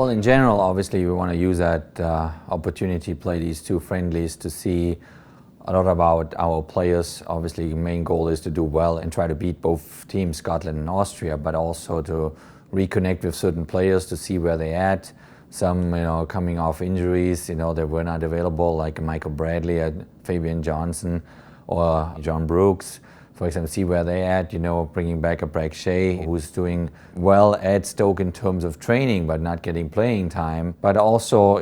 Well, in general, obviously, we want to use that opportunity, play these two friendlies to see a lot about our players. Obviously, the main goal is to do well and try to beat both teams, Scotland and Austria, but also to reconnect with certain players to see where they're at. Some, coming off injuries, that were not available, like Michael Bradley, Fabian Johnson, or John Brooks. For example, see where they're at, bringing back a Bragg Shea, who's doing well at Stoke in terms of training, but not getting playing time. But also,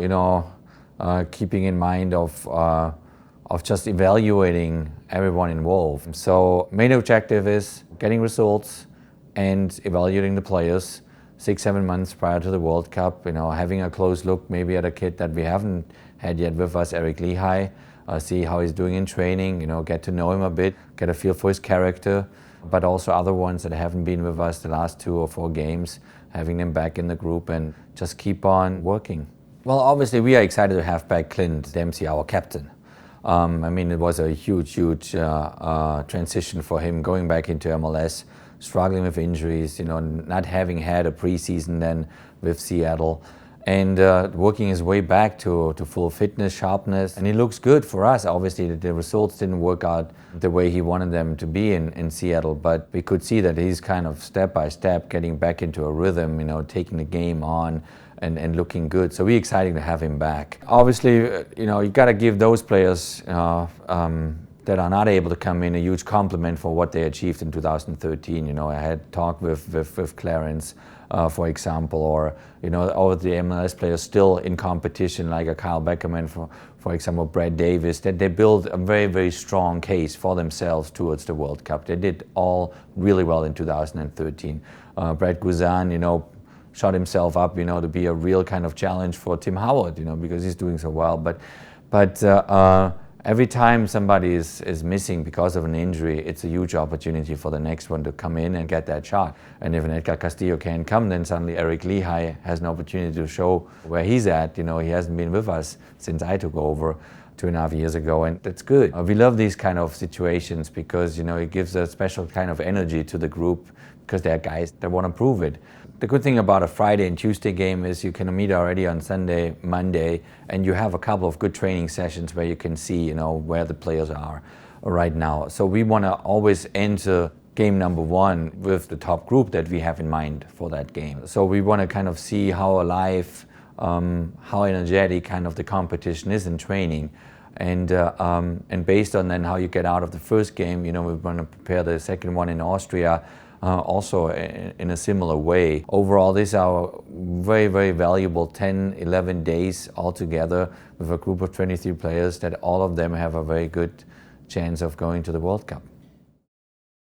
keeping in mind of just evaluating everyone involved. So main objective is getting results and evaluating the players 6-7 months prior to the World Cup, having a close look maybe at a kid that we haven't had yet with us, Eric Lehigh, see how he's doing in training, get to know him a bit, get a feel for his character, but also other ones that haven't been with us the last 2 or 4 games, having them back in the group and just keep on working. Well, obviously we are excited to have back Clint Dempsey, our captain. It was a huge transition for him going back into MLS, struggling with injuries, not having had a preseason then with Seattle, and working his way back to full fitness, sharpness. And he looks good for us. Obviously, the results didn't work out the way he wanted them to be in Seattle, but we could see that he's kind of step by step getting back into a rhythm, taking the game on and looking good. So we're excited to have him back. Obviously, you got to give those players that are not able to come in a huge compliment for what they achieved in 2013. I had talked with Clarence, for example, or all the MLS players still in competition, like a Kyle Beckerman, for example, Brad Davis, that they built a very, very strong case for themselves towards the World Cup. They did all really well in 2013. Brad Guzan, shot himself up, to be a real kind of challenge for Tim Howard, because he's doing so well. But every time somebody is missing because of an injury, it's a huge opportunity for the next one to come in and get that shot. And if an Edgar Castillo can't come, then suddenly Eric Lehigh has an opportunity to show where he's at. He hasn't been with us since I took over 2.5 years ago, and that's good. We love these kind of situations because, it gives a special kind of energy to the group because there are guys that want to prove it. The good thing about a Friday and Tuesday game is you can meet already on Sunday, Monday, and you have a couple of good training sessions where you can see, where the players are right now. So we want to always enter game number 1 with the top group that we have in mind for that game. So we want to kind of see how alive, how energetic kind of the competition is in training. And based on then how you get out of the first game, we want to prepare the second one in Austria also in a similar way. Overall, these are very, very valuable 10, 11 days altogether with a group of 23 players that all of them have a very good chance of going to the World Cup.